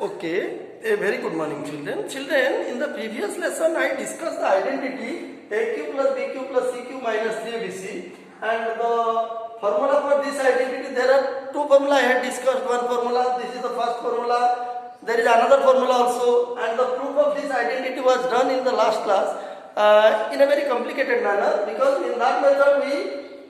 Okay, a very good morning, children. Children, in the previous lesson, I discussed the identity AQ plus BQ plus CQ minus 3ABC, and the formula for this identity. There are two formula I had discussed. One formula, this is the first formula. There is another formula also, and the proof of this identity was done in the last class in a very complicated manner, because in that method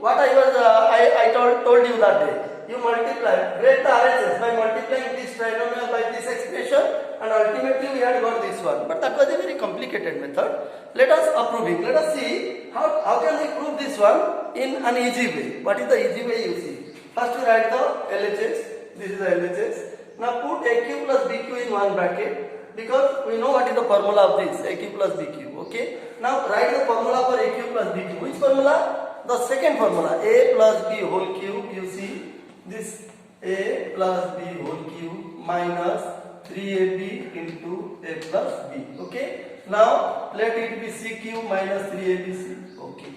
I told you that day. You multiply, break the RHS by multiplying this trinomial by this expression, and ultimately we had got this one. But that was a very complicated method. Let us approve it. Let us see how can we prove this one in an easy way. What is the easy way you see? First we write the LHS. This is the LHS. Now put AQ plus BQ in one bracket, because we know what is the formula of this AQ plus BQ. Okay. Now write the formula for AQ plus BQ. Which formula? The second formula, A plus B whole cube. You see this A plus B whole cube minus 3AB into A plus B. Okay. Now let it be C cube minus 3ABC. Okay.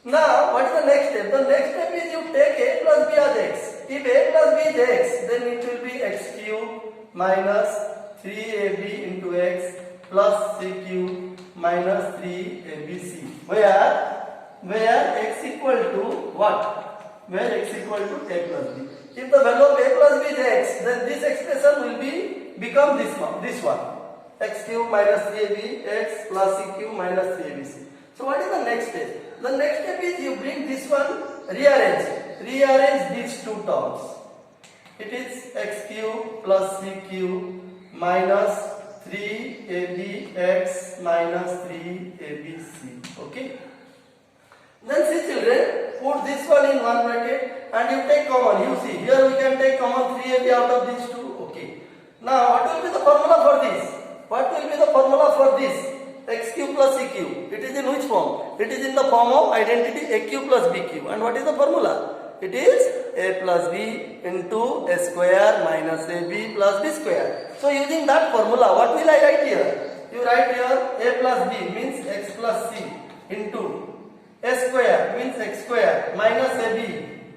Now what is the next step? The next step is you take A plus B as x. If A plus B is x, then it will be x cube minus 3AB into x plus C cube minus 3ABC. Where x equal to what? Where x equal to A plus B. If the value of A plus B is x, then this expression will become this one. X cube minus 3AB, x plus C cube minus 3ABC. So what is the next step? The next step is you bring this one, rearrange these two terms. It is x cube plus C cube minus 3ABx minus 3ABC. Okay. Then see children, put this one in one bracket and you take common. You see, here we can take common 3AB out of these two. Okay. Now, what will be the formula for this? What will be the formula for this? X cube plus C cube. It is in which form? It is in the form of identity A cube plus B cube. And what is the formula? It is A plus B into A square minus AB plus B square. So, using that formula, what will I write here? You write here A plus B means X plus C into A square means x square minus AB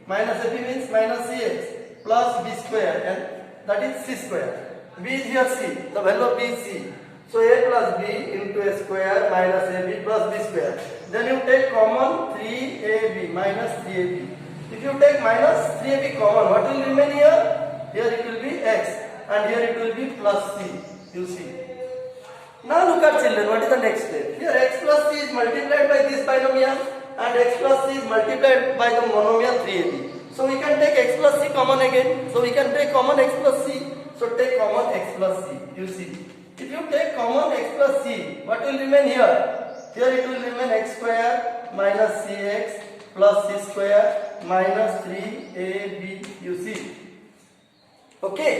means minus cx plus b square, and that is c square. B is here c, the value of b is c. So a plus b into a square minus ab plus b square. Then you take common 3ab minus 3ab. If you take minus 3ab common, what will remain here? Here it will be x and here it will be plus c. You see. Now look at children, what is the next step? Here x plus c is multiplied by this binomial and x plus c is multiplied by the monomial 3ab. So we can take x plus c common again. So we can take common x plus c. So take common x plus c. You see. If you take common x plus c, what will remain here? Here it will remain x square minus cx plus c square minus 3ab. You see. Okay.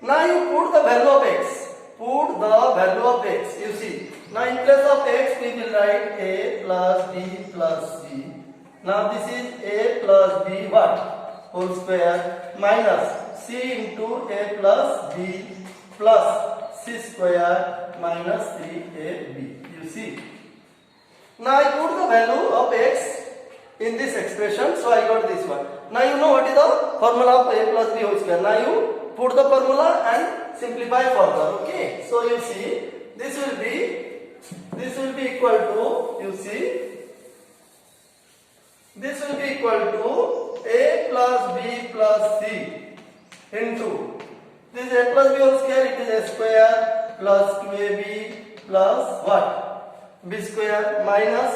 Now you put the value of x. Put the value of x, you see. Now in place of x we will write a plus b plus c. Now this is a plus b what? Whole square minus c into a plus b plus c square minus 3ab. You see. Now I put the value of x in this expression, so I got this one. Now you know what is the formula of a plus b whole square. Now you put the formula and simplify further. Okay. So you see, this will be equal to, you see, this will be equal to a plus b plus c into this a plus b whole square. It is a square plus 2ab plus what? B square minus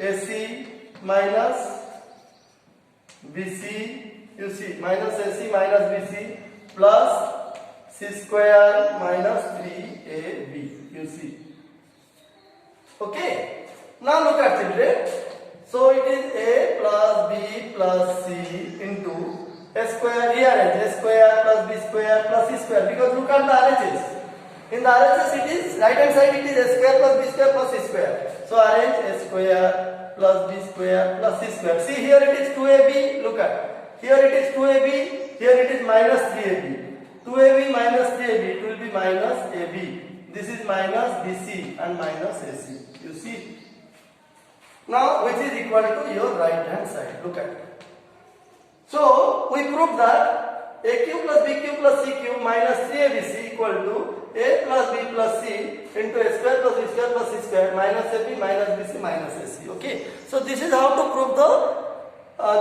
ac minus bc. You see, minus ac minus bc plus c square minus 3ab. You see. Okay. Now look at children. So it is a plus b plus c into a square, rearrange a square plus b square plus c square, because look at the RHS. In the RHS it is right hand side, it is a square plus b square plus c square. So arrange a square plus b square plus c square. See, here it is 2ab. Look at. Here it is 2ab. Here it is minus 3ab. 2ab minus 3ab, it will be minus ab. This is minus bc and minus ac. You see. Now which is equal to your right hand side. Look at it. So we proved that AQ plus BQ plus CQ minus 3ABC equal to A plus B plus C into A square plus B square plus C square minus AB minus BC minus AC. Okay. So this is how to prove the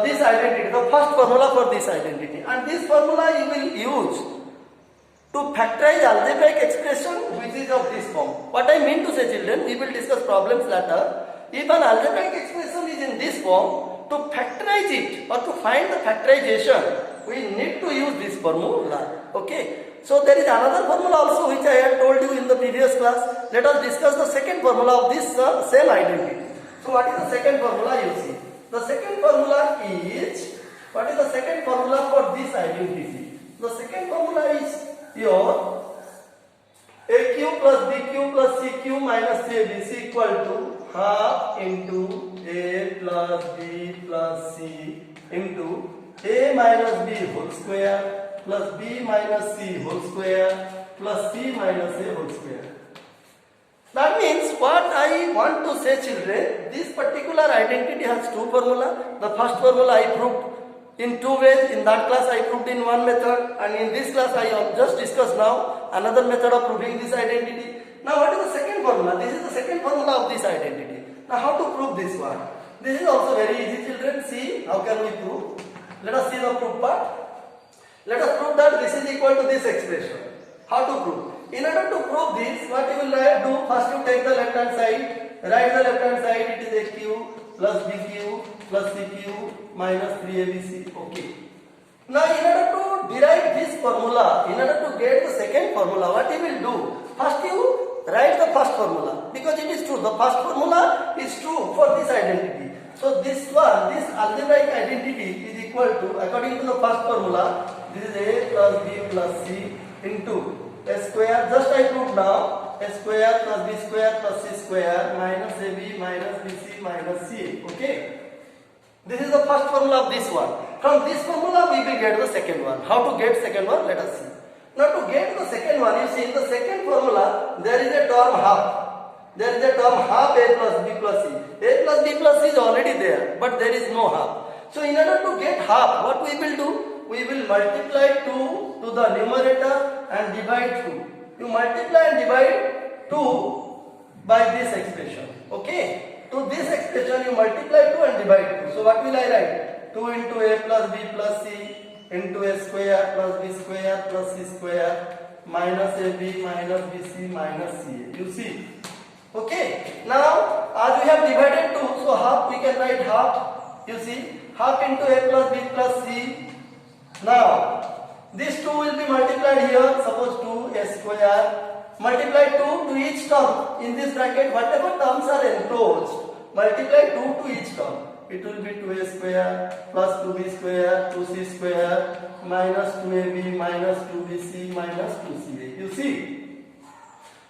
this identity, the first formula for this identity, and this formula you will use to factorize algebraic expression which is of this form. What I mean to say, children, we will discuss problems later. If an algebraic expression is in this form, to factorize it or to find the factorization, we need to use this formula. Okay. So there is another formula also which I had told you in the previous class. Let us discuss the second formula of this same identity. So what is the second formula? You see. The second formula is, what is the second formula for this identity? The second formula is your AQ plus BQ plus CQ minus ABC equal to half into A plus B plus C into A minus B whole square plus B minus C whole square plus C minus A whole square. That means what I want to say, children, this particular identity has two formula. The first formula I proved in two ways. In that class I proved in one method, and in this class I just discussed now another method of proving this identity. Now what is the second formula? This is the second formula of this identity. Now how to prove this one? This is also very easy, children. See how can we prove? Let us see the proof part. Let us prove that this is equal to this expression. How to prove? In order to prove this, what you will do, first you take the left hand side, write the left hand side, it is AQ plus BQ plus CQ minus 3ABC. Okay. Now in order to derive this formula, in order to get the second formula, what you will do? First you write the first formula, because it is true, the first formula is true for this identity. So this one, this algebraic identity is equal to, according to the first formula, this is A plus B plus C into A square, just I proved now, A square plus B square plus C square minus AB minus BC minus C. Okay. This is the first formula of this one. From this formula we will get the second one. How to get second one? Let us see. Now to get the second one, you see in the second formula there is a term half. There is a term half A plus B plus C. A plus B plus C is already there, but there is no half. So in order to get half, what we will do? We will multiply 2 to the numerator and divide 2. You multiply and divide 2 by this expression. Okay. To this expression you multiply 2 and divide 2. So what will I write? 2 into A plus B plus C into A square plus B square plus C square minus AB minus BC minus CA. You see. Okay. Now as we have divided 2, so half we can write half. You see. Half into A plus B plus C. Now, this 2 will be multiplied here, suppose 2 A square, multiply 2 to each term, in this bracket whatever terms are enclosed, multiply 2 to each term, it will be 2A square plus 2B square, 2C square, minus 2AB minus 2BC minus 2CA, you see.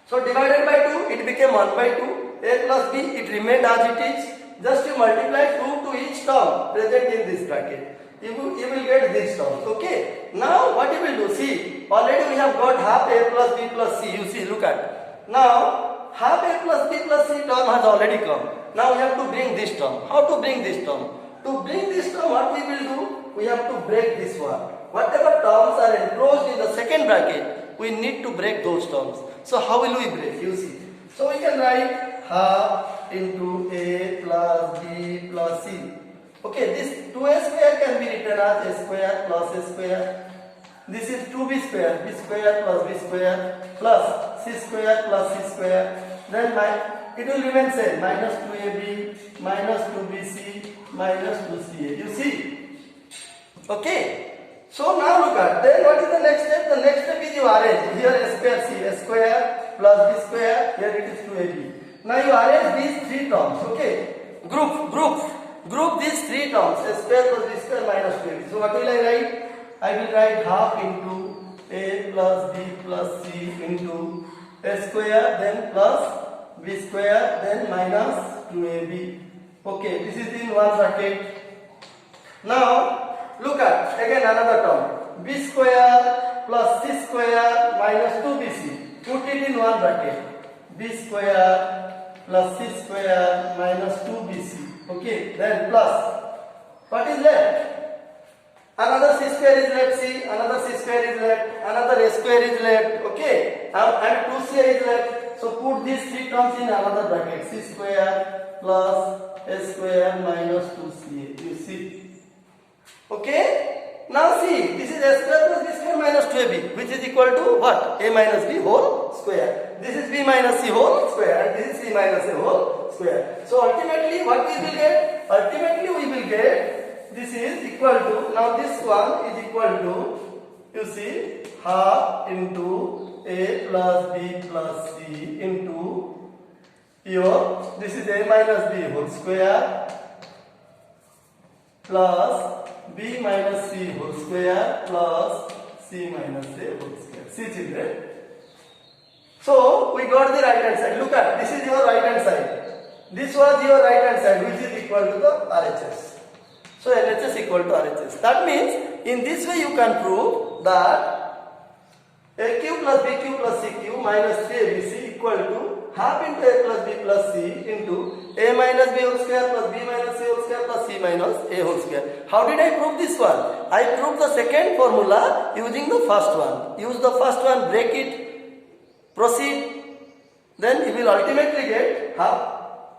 So divided by 2, it became 1 by 2, A plus B, it remained as it is, just you multiply 2 to each term present in this bracket. You will get these terms. Okay. Now what you will do? See, already we have got half A plus B plus C. You see, look at. Now half A plus B plus C term has already come. Now we have to bring this term. How to bring this term? To bring this term, what we will do? We have to break this one. Whatever terms are enclosed in the second bracket, we need to break those terms. So how will we break? You see. So we can write half into A plus B plus C. Okay, this 2A square can be written as A square plus A square. This is 2B square, B square plus B square plus C square plus C square. Then it will remain same, minus 2AB minus 2BC minus 2CA. You see? Okay. So now look at, then what is the next step? The next step is you arrange. Here A square C, A square plus B square, here it is 2AB. Now you arrange these three terms. Okay. Group these three terms, A square plus B square minus 2AB. So what will I write? I will write half into A plus B plus C into A square, then plus B square, then minus 2AB. Okay, this is in one bracket. Now look at again another term, B square plus C square minus 2BC. Put it in one bracket. B square plus C square minus 2BC. Okay, then plus, what is left? Another c square is left, see, another c square is left, another a square is left, okay, and 2c is left. So put these three terms in another bracket, c square plus a square minus 2ca, you see. Okay, now see, this is a square plus b square minus 2ab, which is equal to what? A minus b whole square. This is b minus c whole square, and this is c minus a whole square. So ultimately what we will get? Ultimately we will get, this is equal to, now this one is equal to, you see, half into a plus b plus c into your, this is a minus b whole square plus b minus c whole square plus c minus a whole square. See children. So we got the right hand side. Look at, this is your right hand side. This was your right hand side, which is equal to the RHS. So LHS equal to RHS. That means in this way you can prove that AQ plus BQ plus CQ minus 3ABC equal to half into A plus B plus C into A minus B whole square plus B minus C whole square plus C minus A whole square. How did I prove this one? I proved the second formula using the first one. Use the first one, break it, proceed, then you will ultimately get half.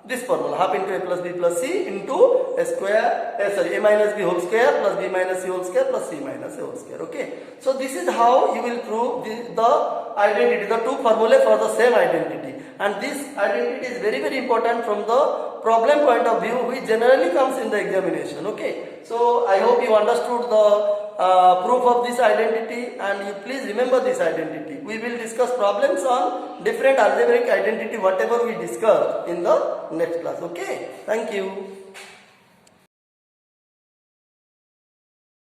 This formula, half into a plus b plus c into a square, a minus b whole square plus b minus c whole square plus c minus a whole square. Okay. So this is how you will prove the identity, the two formulae for the same identity. And this identity is very very important from the problem point of view, which generally comes in the examination. Okay. So I hope you understood the proof of this identity, and you please remember this identity. We will discuss problems on different algebraic identity, whatever we discussed in the next class. Okay, thank you.